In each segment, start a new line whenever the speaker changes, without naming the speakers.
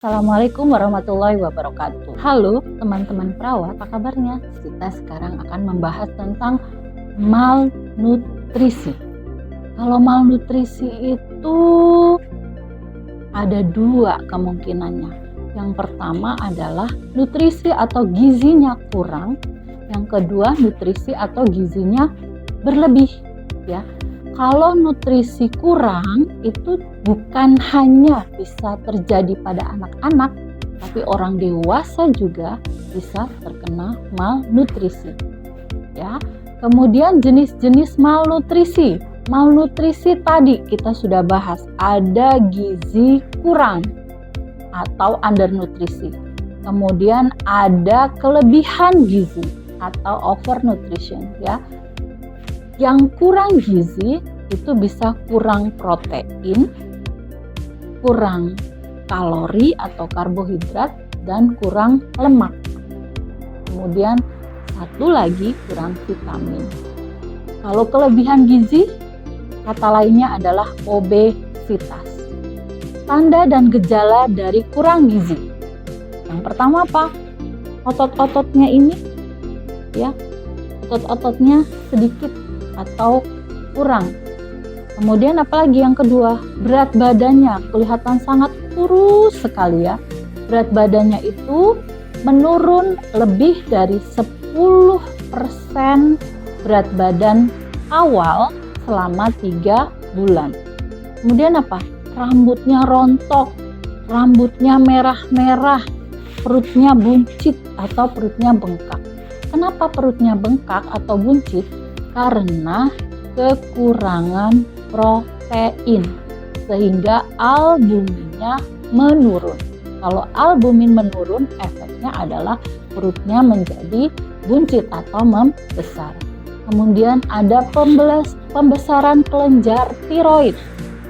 Assalamualaikum warahmatullahi wabarakatuh. Halo teman-teman perawat, apa kabarnya? Kita sekarang akan membahas tentang malnutrisi. Kalau malnutrisi itu ada dua kemungkinannya. Yang pertama adalah nutrisi atau gizinya kurang. Yang kedua nutrisi atau gizinya berlebih, ya. Kalau nutrisi kurang itu bukan hanya bisa terjadi pada anak-anak, tapi orang dewasa juga bisa terkena malnutrisi. Ya. Kemudian jenis-jenis malnutrisi. Malnutrisi tadi kita sudah bahas, ada gizi kurang atau undernutrisi. Kemudian ada kelebihan gizi atau overnutrition, ya. Yang kurang gizi itu bisa kurang protein, kurang kalori atau karbohidrat, dan kurang lemak. Kemudian satu lagi kurang vitamin. Kalau kelebihan gizi, kata lainnya adalah obesitas. Tanda dan gejala dari kurang gizi. Yang pertama apa? Otot-ototnya ini, ya, otot-ototnya sedikit atau kurang. Kemudian apalagi yang kedua, berat badannya kelihatan sangat kurus sekali, ya. Berat badannya itu menurun lebih dari 10% berat badan awal selama 3 bulan. Kemudian apa? Rambutnya rontok, rambutnya merah-merah, perutnya buncit atau perutnya bengkak. Kenapa perutnya bengkak atau buncit? Karena kekurangan protein sehingga albuminnya menurun. Kalau albumin menurun, efeknya adalah perutnya menjadi buncit atau membesar. Kemudian ada pembesaran kelenjar tiroid.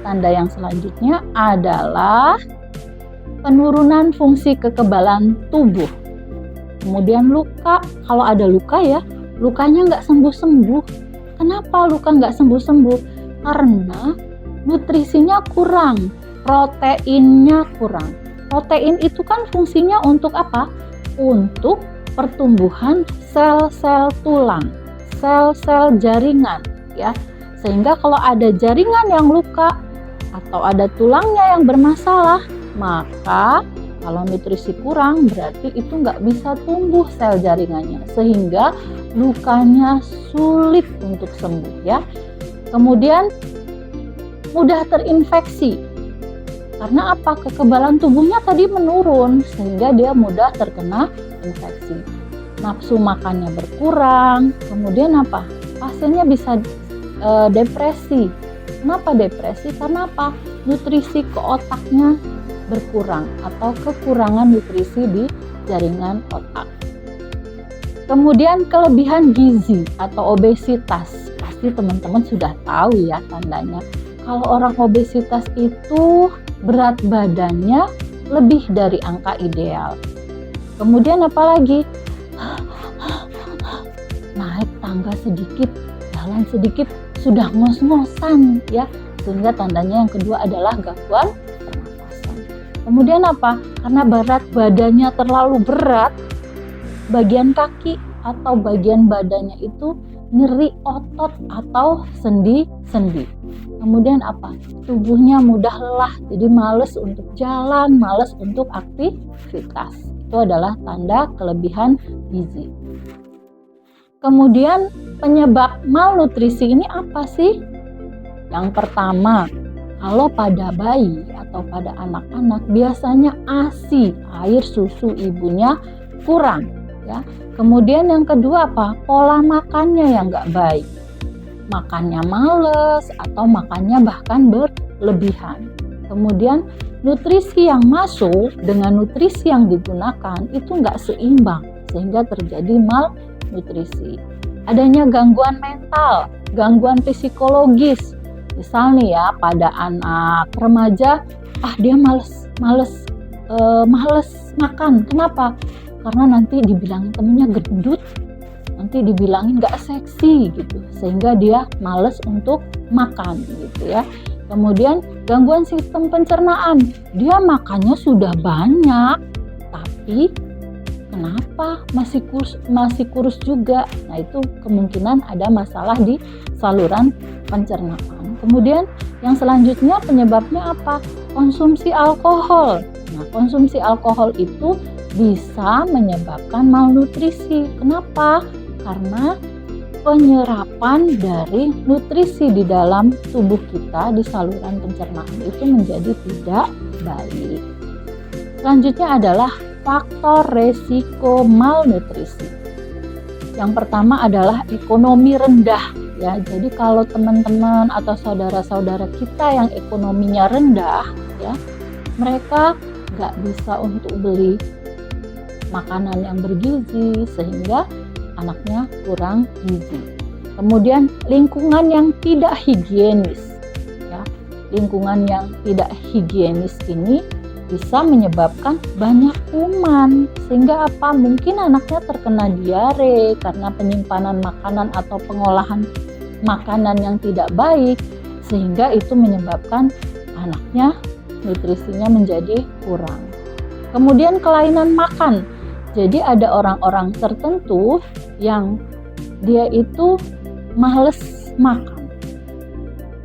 Tanda yang selanjutnya adalah penurunan fungsi kekebalan tubuh. Kemudian luka, kalau ada luka, ya, lukanya nggak sembuh-sembuh. Kenapa luka nggak sembuh-sembuh? Karena nutrisinya kurang, proteinnya kurang. Protein itu kan fungsinya untuk apa? Untuk pertumbuhan sel-sel tulang, sel-sel jaringan, ya. Sehingga kalau ada jaringan yang luka atau ada tulangnya yang bermasalah, maka kalau nutrisi kurang berarti itu nggak bisa tumbuh sel jaringannya, sehingga lukanya sulit untuk sembuh, ya. Kemudian mudah terinfeksi. Karena apa? Kekebalan tubuhnya tadi menurun sehingga dia mudah terkena infeksi. Nafsu makannya berkurang. Kemudian apa? Pasiennya bisa depresi. Kenapa depresi? Karena apa? Nutrisi ke otaknya berkurang atau kekurangan nutrisi di jaringan otak. Kemudian kelebihan gizi atau obesitas. Pasti teman-teman sudah tahu, ya, tandanya. Kalau orang obesitas itu berat badannya lebih dari angka ideal. Kemudian apalagi? Naik tangga sedikit, jalan sedikit sudah ngos-ngosan, ya. Sehingga tandanya yang kedua adalah gangguan pernapasan. Kemudian apa? Karena berat badannya terlalu berat, bagian kaki atau bagian badannya itu nyeri otot atau sendi-sendi. Kemudian apa? Tubuhnya mudah lelah, jadi males untuk jalan, males untuk aktivitas. Itu adalah tanda kelebihan gizi. Kemudian penyebab malnutrisi ini apa sih? Yang pertama, kalau pada bayi atau pada anak-anak biasanya ASI, air susu ibunya kurang, ya. Kemudian yang kedua apa? Pola makannya yang nggak baik. Makannya males atau makannya bahkan berlebihan. Kemudian nutrisi yang masuk dengan nutrisi yang digunakan itu nggak seimbang sehingga terjadi malnutrisi. Adanya gangguan mental, gangguan psikologis. Misal nih, ya, pada anak remaja, dia males makan. Kenapa? Karena nanti dibilangin temennya gendut, nanti dibilangin gak seksi gitu, sehingga dia males untuk makan gitu, ya. Kemudian Gangguan sistem pencernaan, dia makannya sudah banyak, tapi kenapa masih kurus juga? Nah, itu kemungkinan ada masalah di saluran pencernaan. Kemudian yang selanjutnya penyebabnya apa? Konsumsi alkohol. Nah, konsumsi alkohol itu bisa menyebabkan malnutrisi. Kenapa? Karena penyerapan dari nutrisi di dalam tubuh kita di saluran pencernaan itu menjadi tidak baik. Selanjutnya adalah faktor resiko malnutrisi. Yang pertama adalah ekonomi rendah ya. Jadi kalau teman-teman atau saudara-saudara kita yang ekonominya rendah ya, mereka nggak bisa untuk beli makanan yang bergizi sehingga anaknya kurang gizi. Kemudian lingkungan yang tidak higienis ya. Lingkungan yang tidak higienis ini bisa menyebabkan banyak kuman sehingga apa? Mungkin anaknya terkena diare karena penyimpanan makanan atau pengolahan makanan yang tidak baik, sehingga itu menyebabkan anaknya nutrisinya menjadi kurang. Kemudian kelainan makan. Jadi ada orang-orang tertentu yang dia itu males makan.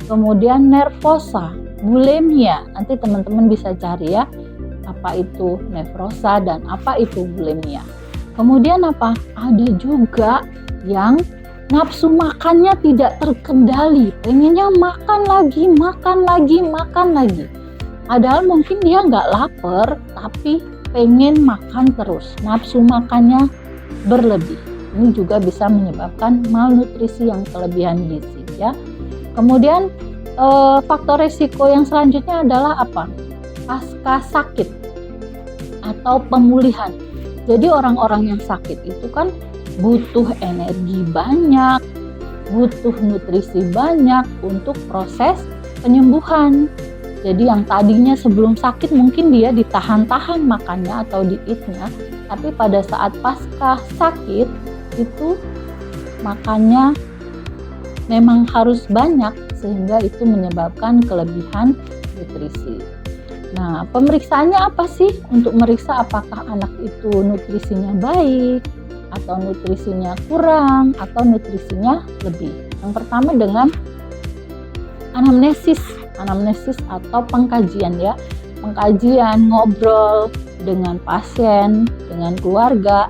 Kemudian nervosa, bulimia. Nanti teman-teman bisa cari ya, apa itu nefrosa dan apa itu bulimia. Kemudian apa? Ada juga yang nafsu makannya tidak terkendali, pengennya makan lagi. Padahal mungkin dia nggak lapar, tapi pengen makan terus, nafsu makannya berlebih. Ini juga bisa menyebabkan malnutrisi yang kelebihan gizi ya. Kemudian faktor risiko yang selanjutnya adalah apa? Pasca sakit atau pemulihan. Jadi orang-orang yang sakit itu kan butuh energi banyak, butuh nutrisi banyak untuk proses penyembuhan. Jadi yang tadinya sebelum sakit mungkin dia ditahan-tahan makannya atau dietnya, tapi pada saat pasca sakit itu makannya memang harus banyak sehingga itu menyebabkan kelebihan nutrisi. Nah, pemeriksaannya apa sih untuk meriksa apakah anak itu nutrisinya baik atau nutrisinya kurang atau nutrisinya lebih? Yang pertama dengan anamnesis atau pengkajian ya. Pengkajian, ngobrol dengan pasien, dengan keluarga,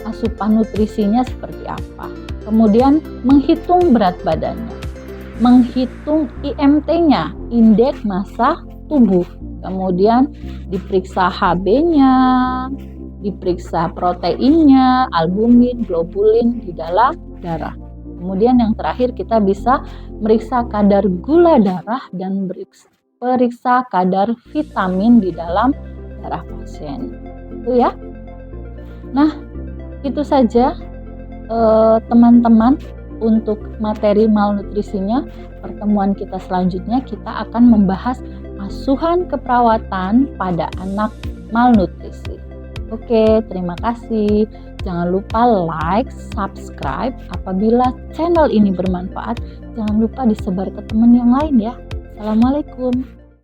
asupan nutrisinya seperti apa. Kemudian menghitung berat badannya, menghitung IMT-nya, indeks massa tubuh. Kemudian diperiksa HB-nya, diperiksa proteinnya, albumin, globulin di dalam darah. Kemudian yang terakhir kita bisa meriksa kadar gula darah dan periksa kadar vitamin di dalam darah pasien. Itu ya. Nah, itu saja teman-teman untuk materi malnutrisinya. Pertemuan kita selanjutnya kita akan membahas asuhan keperawatan pada anak malnutrisi. Oke, terima kasih. Jangan lupa like, subscribe. Apabila channel ini bermanfaat, jangan lupa disebar ke teman yang lain ya. Assalamualaikum.